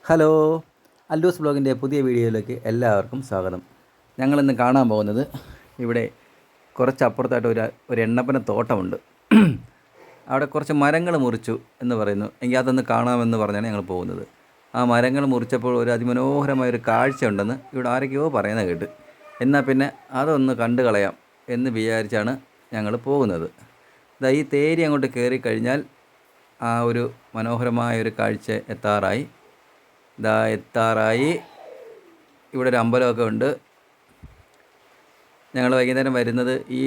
Hello, അല്ലൂസ് ബ്ലോഗിൻ്റെ പുതിയ വീഡിയോയിലേക്ക് എല്ലാവർക്കും സ്വാഗതം. ഞങ്ങളിന്ന് കാണാൻ പോകുന്നത് ഇവിടെ കുറച്ചപ്പുറത്തായിട്ട് ഒരു എണ്ണപ്പന തോട്ടമുണ്ട്. അവിടെ കുറച്ച് മരങ്ങൾ മുറിച്ചു എന്ന് പറയുന്നു. എങ്കിൽ അതൊന്ന് കാണാമെന്ന് പറഞ്ഞാണ് ഞങ്ങൾ പോകുന്നത്. ആ മരങ്ങൾ മുറിച്ചപ്പോൾ ഒരു അതിമനോഹരമായൊരു കാഴ്ച ഉണ്ടെന്ന് ഇവിടെ ആരൊക്കെയോ പറയുന്നത് കേട്ട്. എന്നാൽ പിന്നെ അതൊന്ന് കണ്ടു കളയാം എന്ന് വിചാരിച്ചാണ് ഞങ്ങൾ പോകുന്നത്. ഈ തേരി അങ്ങോട്ട് കയറി കഴിഞ്ഞാൽ ആ ഒരു മനോഹരമായൊരു കാഴ്ച എത്താറായി. ഇവിടെ ഒരു അമ്പലമൊക്കെ ഉണ്ട്. ഞങ്ങൾ വൈകുന്നേരം വരുന്നത് ഈ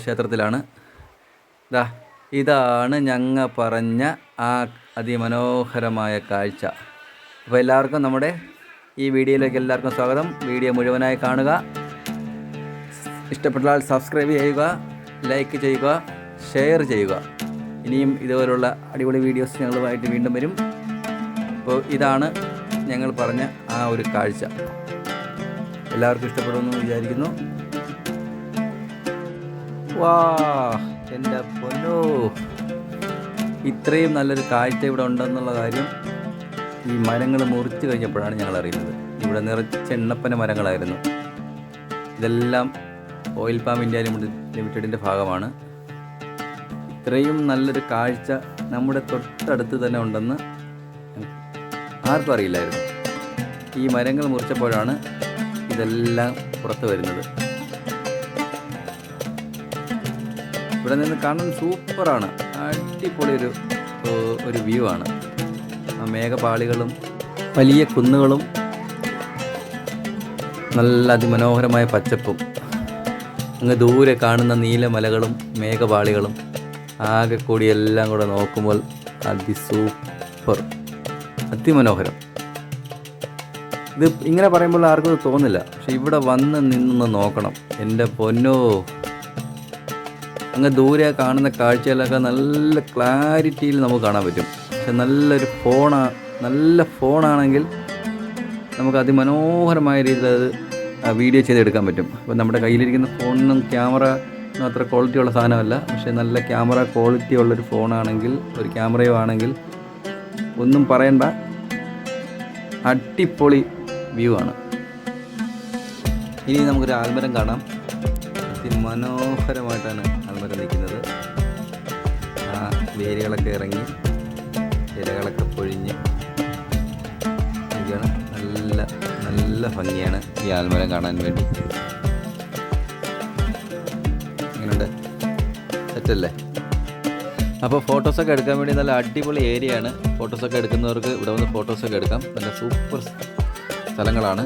ക്ഷേത്രത്തിലാണ്. ഇതാണ് ഞങ്ങൾ പറഞ്ഞ ആ അതിമനോഹരമായ കാഴ്ച. അപ്പോൾ എല്ലാവർക്കും നമ്മുടെ ഈ വീഡിയോയിലേക്ക് എല്ലാവർക്കും സ്വാഗതം. വീഡിയോ മുഴുവനായി കാണുക. ഇഷ്ടപ്പെട്ടാൽ സബ്സ്ക്രൈബ് ചെയ്യുക, ലൈക്ക് ചെയ്യുക, ഷെയർ ചെയ്യുക. ഇനിയും ഇതുപോലുള്ള അടിപൊളി വീഡിയോസ് ഞങ്ങളുമായിട്ട് വീണ്ടും വരും. അപ്പോൾ ഇതാണ് ഞങ്ങൾ പറഞ്ഞ ആ ഒരു കാഴ്ച. എല്ലാവർക്കും ഇഷ്ടപ്പെടുമെന്ന് വിചാരിക്കുന്നു. വാ എൻ്റെ പൊന്നോ, ഇത്രയും നല്ലൊരു കാഴ്ച ഇവിടെ ഉണ്ടെന്നുള്ള കാര്യം ഈ മരങ്ങൾ മുറിച്ച് കഴിഞ്ഞപ്പോഴാണ് ഞങ്ങൾ അറിയുന്നത്. ഇവിടെ നിറച്ച് എണ്ണപ്പന മരങ്ങളായിരുന്നു. ഇതെല്ലാം ഓയിൽ പാം ഇന്ത്യ ലിമിറ്റഡിൻ്റെ ഭാഗമാണ്. ഇത്രയും നല്ലൊരു കാഴ്ച നമ്മുടെ തൊട്ടടുത്ത് തന്നെ ഉണ്ടെന്ന് ആർക്കും അറിയില്ലായിരുന്നു. ഈ മരങ്ങൾ മുറിച്ചപ്പോഴാണ് ഇതെല്ലാം പുറത്ത് വരുന്നത്. ഇവിടെ നിന്ന് കാണാൻ സൂപ്പറാണ്. അടിപൊളി ഒരു വ്യൂ ആണ്. ആ മേഘപാളികളും വലിയ കുന്നുകളും നല്ല അതിമനോഹരമായ പച്ചപ്പും അങ്ങ് ദൂരെ കാണുന്ന നീലമലകളും മേഘപാളികളും ആകെ കൂടി എല്ലാം കൂടെ നോക്കുമ്പോൾ അതിസൂപ്പർ, അതിമനോഹരം. ഇത് ഇങ്ങനെ പറയുമ്പോൾ ആർക്കും തോന്നില്ല, പക്ഷെ ഇവിടെ വന്ന് നിന്നൊന്ന് നോക്കണം. എൻ്റെ പൊന്നോ, അങ്ങ് ദൂരെ കാണുന്ന കാഴ്ചകളൊക്കെ നല്ല ക്ലാരിറ്റിയിൽ നമുക്ക് കാണാൻ പറ്റും. പക്ഷെ നല്ല ഫോണാണെങ്കിൽ നമുക്ക് അതിമനോഹരമായ രീതിയിൽ അത് വീഡിയോ ചെയ്തെടുക്കാൻ പറ്റും. അപ്പോൾ നമ്മുടെ കയ്യിലിരിക്കുന്ന ഫോണിനും ക്യാമറ അത്ര ക്വാളിറ്റി ഉള്ള സാധനമല്ല. പക്ഷേ നല്ല ക്യാമറ ക്വാളിറ്റി ഉള്ളൊരു ഫോണാണെങ്കിൽ, ഒരു ക്യാമറയോ ആണെങ്കിൽ ഒന്നും പറയണ്ട, അടിപൊളി വ്യൂ ആണ്. ഇനി നമുക്കൊരു ആൽമരം കാണാം. അതിമനോഹരമായിട്ടാണ് ആൽമരം നിൽക്കുന്നത്. ആ വേരുകളൊക്കെ ഇറങ്ങി ഇലകളൊക്കെ പൊഴിഞ്ഞ് ഇരിക്കുകയാണ്. നല്ല നല്ല ഭംഗിയാണ് ഈ ആൽമരം കാണാൻ വേണ്ടി. ഇങ്ങനെയുണ്ട്, സെറ്റല്ലേ? അപ്പോൾ ഫോട്ടോസൊക്കെ എടുക്കാൻ വേണ്ടി നല്ല അടിപൊളി ഏരിയയാണ്. ഫോട്ടോസൊക്കെ എടുക്കുന്നവർക്ക് ഇവിടെ വന്ന് ഫോട്ടോസൊക്കെ എടുക്കാം. നല്ല സൂപ്പർ സ്ഥലങ്ങളാണ്.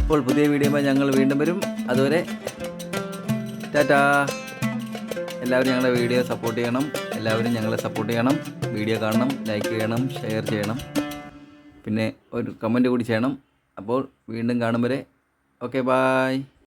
അപ്പോൾ പുതിയ വീഡിയോയുമായി ഞങ്ങൾ വീണ്ടും വരും. അതുവരെ ടാറ്റാ. എല്ലാവരും ഞങ്ങളുടെ വീഡിയോ സപ്പോർട്ട് ചെയ്യണം. എല്ലാവരും ഞങ്ങളെ സപ്പോർട്ട് ചെയ്യണം. വീഡിയോ കാണണം, ലൈക്ക് ചെയ്യണം, ഷെയർ ചെയ്യണം, പിന്നെ ഒരു കമൻറ്റ് കൂടി ചെയ്യണം. അപ്പോൾ വീണ്ടും കാണും വരെ ഓക്കെ, ബായ്.